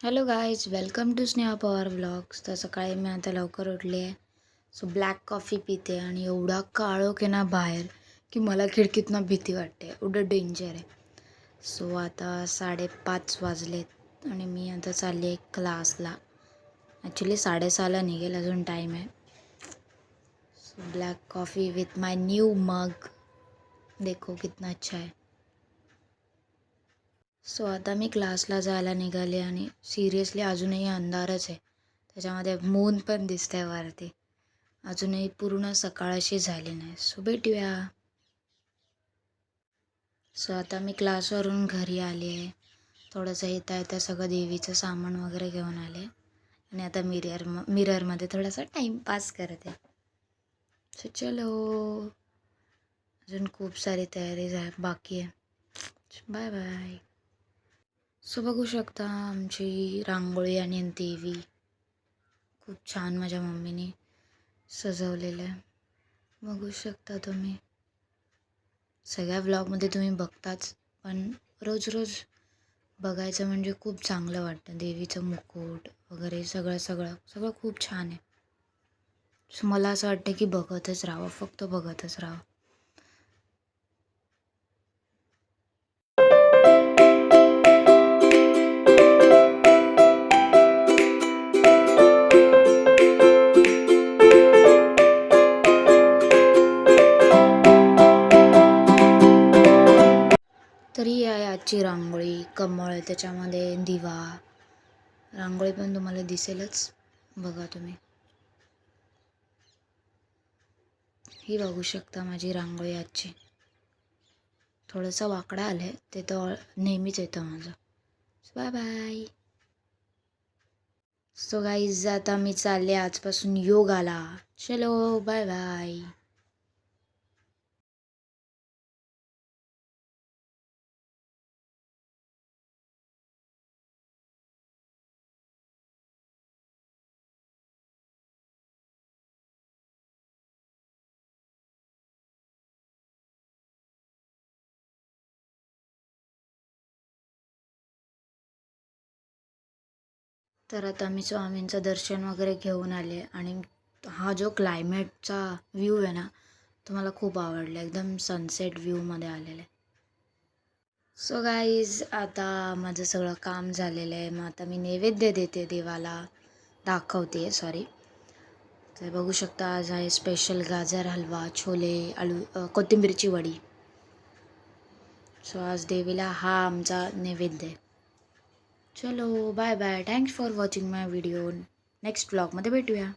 Hello guys, welcome to Sneha Pawar vlogs. तर सकाळी मी आता लवकर उठली आहे. सो ब्लॅक कॉफी पिते आणि एवढा काळोख आहे ना बाहेर की मला खिडकीतनं भीती वाटते. एवढं डेंजर आहे. सो आता 5:30 वाजलेत आणि मी आता चालली आहे क्लासला. ॲक्च्युली 6:30ला निघेल, अजून टाईम आहे. So black coffee with my new मग, देखो कितना अच्छा है. सो आता मी क्लासला जायला निघाले आणि सिरियसली अजूनही अंधारच आहे. त्याच्यामध्ये मून पण दिसतंय वरती. अजूनही पूर्ण सकाळ अशी झाली नाही. सो भेटूया. सो आता मी क्लासवरून घरी आले आहे. थोडंसं येता सगळं देवीचं सामान वगैरे घेऊन आले आणि आता मिररमध्ये थोडासा टाईमपास करते. सो चलो, अजून खूप सारी तयारी बाकी आहे. Bye bye. सो बघू शकता आमची रांगोळी आणि देवी खूप छान माझ्या मम्मीने सजवलेलं आहे. बघू शकता तुम्ही. सगळ्या व्लॉगमध्ये तुम्ही बघताच, पण रोज रोज बघायचं म्हणजे खूप चांगलं वाटतं. देवीचं मुकुट वगैरे सगळं सगळं सगळं खूप छान आहे. सो मला असं वाटतं की बघतच राहावं, फक्त बघतच राहावं. तरी आहे आजची रांगोळी. कमळ, त्याच्यामध्ये दिवा. रांगोळी पण तुम्हाला दिसेलच, बघा तुम्ही. ही बघू शकता माझी रांगोळी आजची. थोडंसं वाकडं आलं आहे, ते तर नेहमीच येतं माझं. Bye bye. सो गाईज, आता मी चालले आजपासून योगाला. चलो बाय बाय. तर आता मी स्वामींचं दर्शन वगैरे घेऊन आले आणि हा जो क्लायमेटचा व्ह्यू आहे ना, तो मला खूप आवडला. एकदम सनसेट व्ह्यूमध्ये आलेलं आहे. सो गाईज, आता माझं सगळं काम झालेलं आहे. मग आता मी नैवेद्य देते देवाला, दाखवते सॉरी. तर बघू शकता, आज आहे स्पेशल गाजर हलवा, छोले, कोथिंबीरची वडी. सो आज देवीला हा आमचा नैवेद्य आहे. चलो bye bye. Thanks for watching my video. Next व्लॉगमध्ये भेटूया.